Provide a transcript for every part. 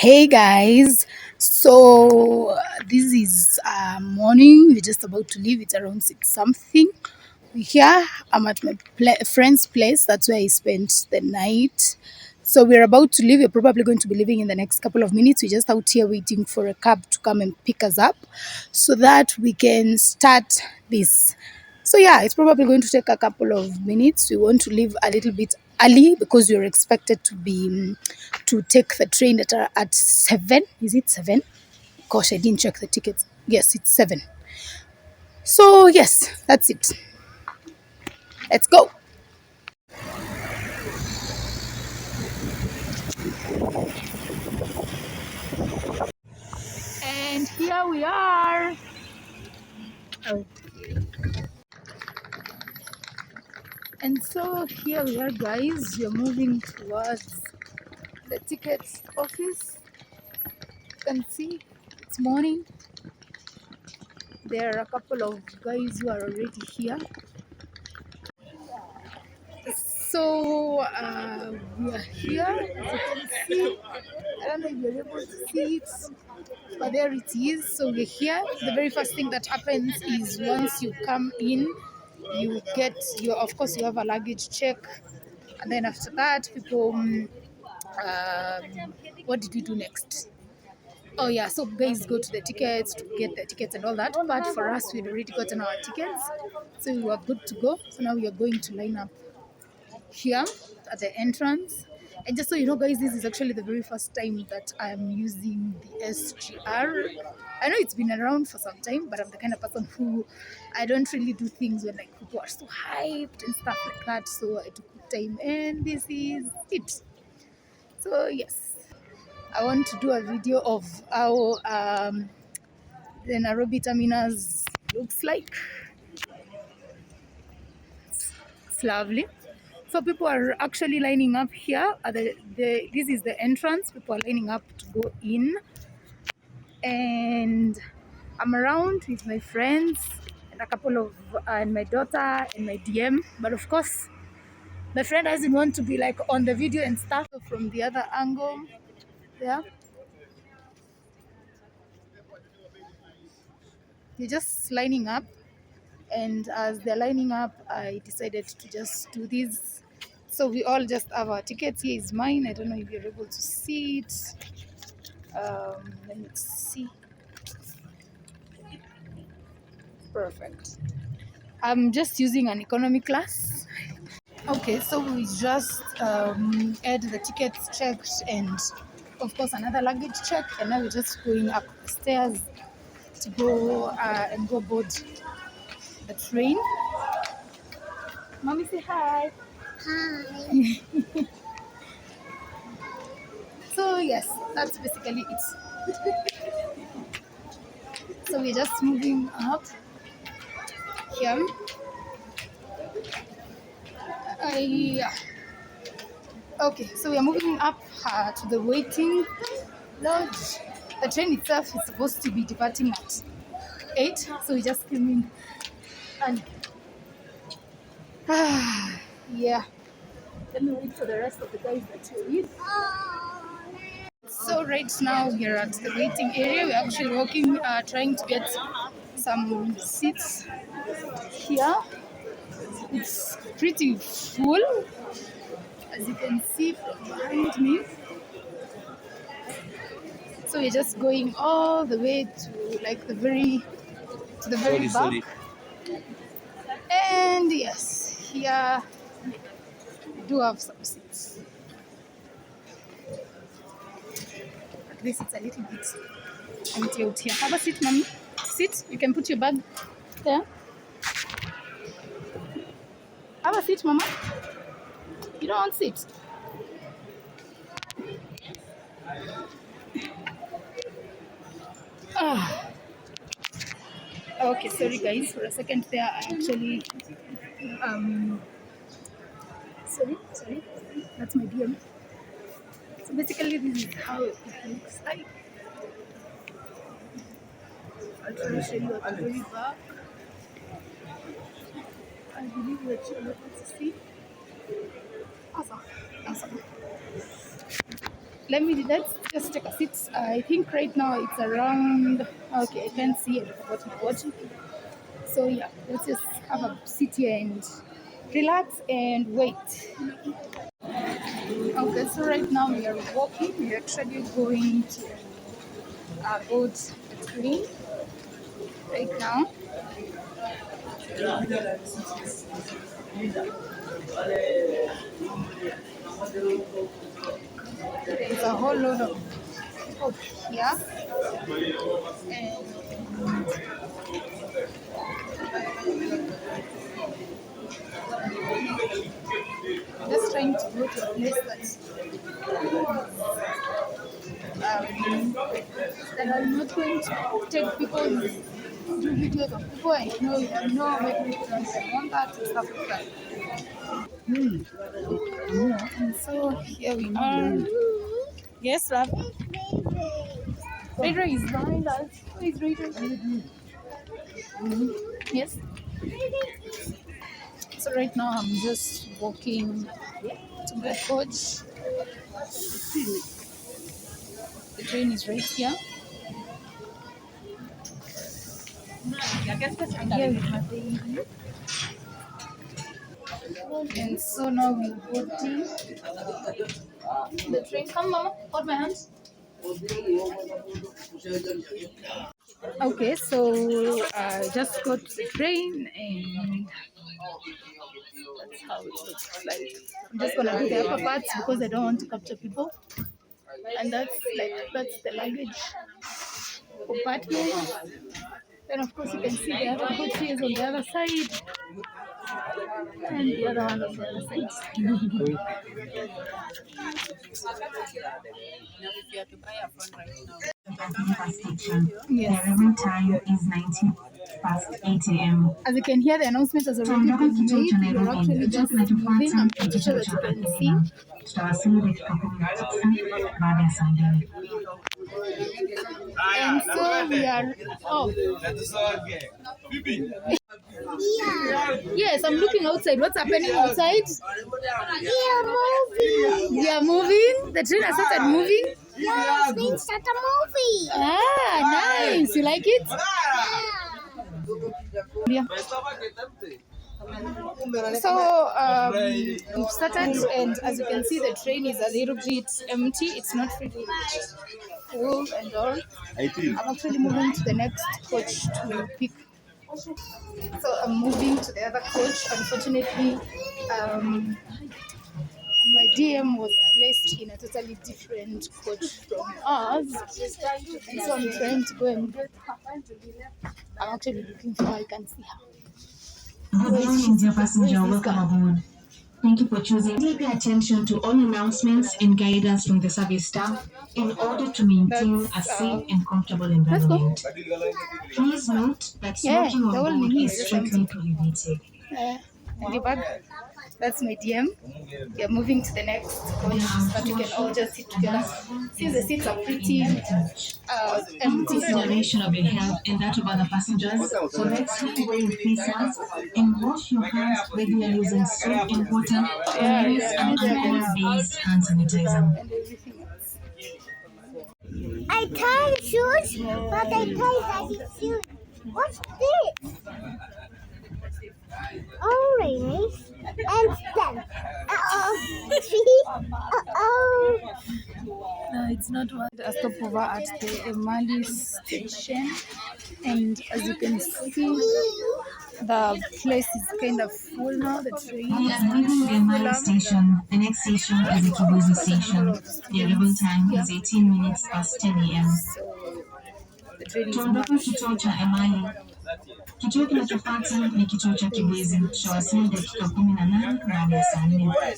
Hey guys, so this is morning. We're just about to leave. It's around 6 something. We're here. I'm at my friend's place. That's where I spent the night. So we're about to leave. We're probably going to be leaving in the next couple of minutes. We're just out here waiting for a cab to come and pick us up so that we can start this. So yeah, it's probably going to take a couple of minutes. We want to leave a little bit early because we're expected to be to take the train at 7. Is it 7? Gosh, I didn't check the tickets. Yes, it's 7. So yes, that's it. Let's go. And here we are. Oh. And so here we are, guys. We're moving towards the ticket office. You can see it's morning. There are a couple of guys who are already here. So we are here. As you can see, I don't know if you're able to see it, but there it is. So we're here. The very first thing that happens is once you come in, you get your, of course, you have a luggage check, and then after that, people. What did we do next? Oh yeah, so guys go to the tickets to get the tickets and all that. But for us, we'd already gotten our tickets, so we were good to go. So now we are going to line up here at the entrance. And just so you know, guys, this is actually the very first time that I'm using the SGR. I know it's been around for some time, but I'm the kind of person who I don't really do things when like people are so hyped and stuff like that. So I took time, and this is it. So yes, I want to do a video of how the Nairobi terminus looks like. It's lovely. So people are actually lining up here. This is the entrance. People are lining up to go in. And I'm around with my friends and a couple of, and my daughter and my DM. But of course, my friend doesn't want to be like on the video and stuff. So from the other angle, yeah. They're just lining up. And as they're lining up, I decided to just do this. So we all just have our tickets. Here is mine. I don't know if you're able to see it. Let me see. Perfect. I'm just using an economy class. Okay, so we just had the tickets checked and of course another luggage check, and now we're just going up the stairs to go and go board the train. Mommy, say hi. Hi. So yes, that's basically it. So we're just moving up here. Yeah. Okay, so we are moving up to the waiting lodge. The train itself is supposed to be departing at 8, so we just came in and yeah. Let me wait for the rest of the guys that are with. So right now we are at the waiting area. We're actually walking, trying to get some seats here. It's pretty full, as you can see from behind me. So we're just going all the way to like the very back. Sorry. And yes, here we do have some seats. At least it's a little bit empty out here. Have a seat, mommy. Sit. You can put your bag there. Have a seat, mama. You don't want sit. Ah. Okay, sorry guys. For a second there, I actually sorry. That's my DM. So basically, this is how it looks like. I'll try to show you at the very back. I believe that you're able to see. Awesome. Let me do that. Just take a seat. I think right now it's around. Okay, I can't see it. What I'm watching. So yeah, let's just have a sit here and relax and wait. Okay, so right now we are walking. We are actually going to board the train right now. There's a whole lot of people here, and just trying to go to a place that I'm not going to take people, do videos of people I know maybe don't want that and stuff like that. And so here we are. Yes, love. Radar is behind us. Who is Radar? Yes. So right now I'm just walking to my coach. The train is right here. I'm here with my baby. And so now we're boarding the train. Come, Mama, hold my hand. Okay, so I just got to the train and that's how it looks like. I'm just gonna do the upper parts because I don't want to capture people. And that's the luggage compartment. Then of course you can see the other coaches on the other side and the other one on the other side. Yes. The arrival time is 8 a.m. As you can hear, the announcement has already been made. We're actually just moving. I'm pretty sure that you can see. And so we are off. Yes, I'm looking outside. What's happening outside? We are moving. The train has started moving. Yes, we start a movie. Ah, nice. You like it? Yeah. So we've started, and as you can see, the train is a little bit empty. It's not really full and all. I'm actually moving to the next coach to pick. So I'm moving to the other coach. Unfortunately, my DM was placed in a totally different coach from us, and so I'm trying to go and get her. I'm actually looking for her. I can see her. Good morning, dear passenger. Welcome aboard. Thank you for choosing. Please pay attention to all announcements and guidance from the service staff in order to maintain a safe and comfortable environment. Please note that smoking on board is strictly prohibited. And the back, that's my DM. We are moving to the next coach so that we can all just sit together. Since the seats are pretty empty. Consideration of your health and that of other passengers. So let's wear your face masks and wash your hands regularly using soap and water or use an alcohol-based hand sanitizer. And everything else. I tried shoes, but I tried that shoes. What's this? Orange and stem. No, it's not one. A stopover at the Emali station, and as you can see, the place is kind of full now. The train is Leaving the Emali station, the next station is the Kibwezi station. The arrival time is 18 minutes past 10 a.m. So the train is Tuondoke kituo cha Emali. Kituo kinachofuata ni kituo cha Kibwezi. Tutawasili dakika 18 baada ya saa 4.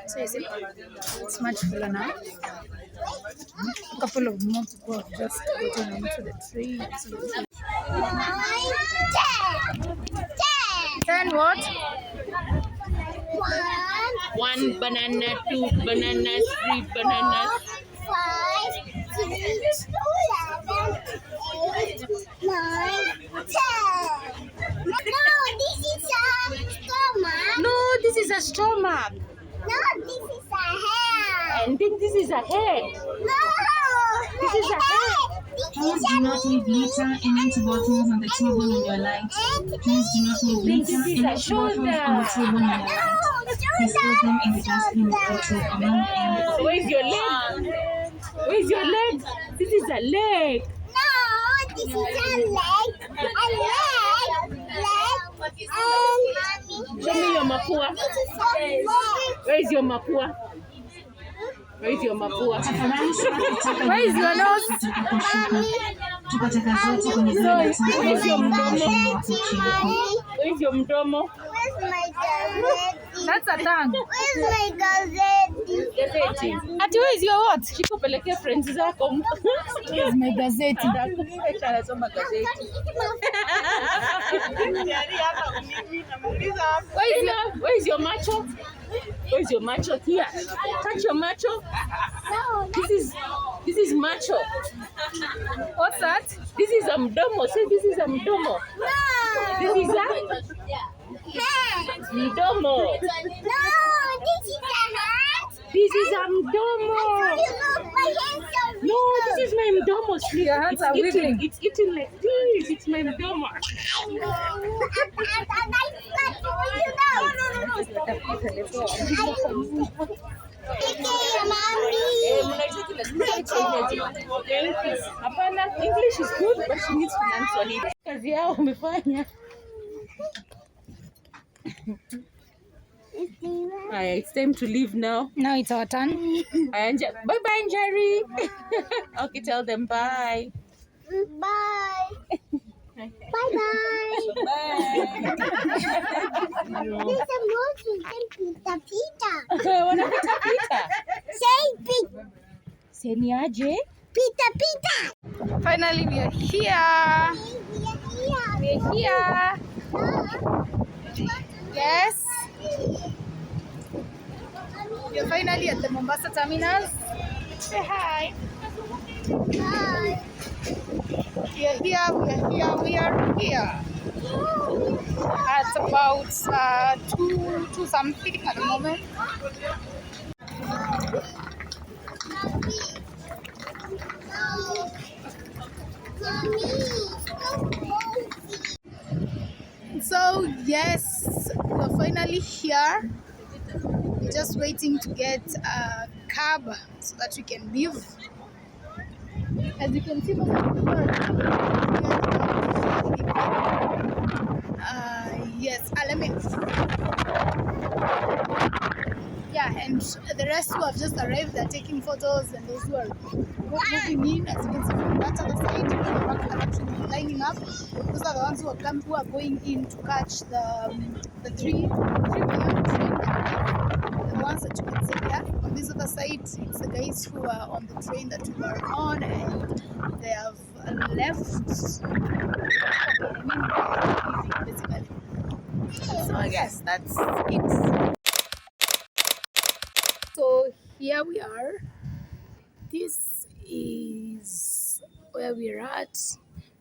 So you see, it's much fuller now. A couple of more people have just gotten onto the train. 10 what? One banana, two bananas, three bananas. 5, 6, 7, 8, 9, 10. No, this is a stomach. No, this is a stomach. No, this is a And think this is a head. No! This is a head. Please do not leave litter and empty bottles on the table in your light. Please do not leave litter This is and a empty bottles on the shoulder. table in your light. Please throw them in the dustbin to among and Where's your leg? Where's your leg? This is a leg. No, this is a leg. A leg. Show me your mapua. This is a leg. Where's your mapua? Where's your mapua? Where is your nose? tupa taka zote kwenye zile Where's your mdomo? Mommy, Where's your mdomo? where's my gazette? That's a tongue. Where's my gazette? Gazeti. Ati where is your what? Shika upelekee friends zako. Where is my gazeti? Anasoma gazeti. Where's your macho? Where's your macho? Here. Touch your macho. This is macho. What's that? This is a mdomo. Say this is a mdomo. This is a mdomo. No, this is a hat. This is a mdomo. You look, my hands are No, this is my mdomo. Sleep. Your hands are wiggling. It's eating like this. It's my mdomo. Hapana, English is good, but she needs to learn Swahili. Kazi yao umefanya. Aya, it's time to leave now. Now it's our turn. Bye bye, Jerry. Okay, tell them bye. Bye. Bye-bye. Bye. There's a movie in Pita Pita. Wanapita pita. Say Pita Seniaje? Pita. Finally, we are here. We are here. Yes. We are finally at the Mombasa terminus. Say hi. Bye. We are here. At about 2 something at the moment. So yes, we're finally here. We're just waiting to get a cab so that we can leave. As you can see, yes, let me. Yeah, and the rest who have just arrived are taking photos, and those who are moving in, as you can see from that other side, are actually lining up. Those are the ones who are going in to catch the 3 p.m. train. The ones that you can see here. On this other side, it's the guys who are on the train that we were on, and they have left. Basically. So I guess that's it. So here we are. This is where we're at.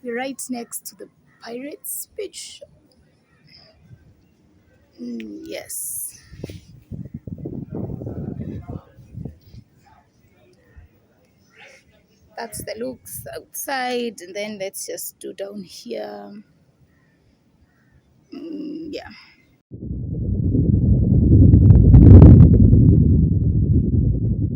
We're right next to the Pirates Beach. Yes. That's the looks outside, and then let's just do down here. Yeah.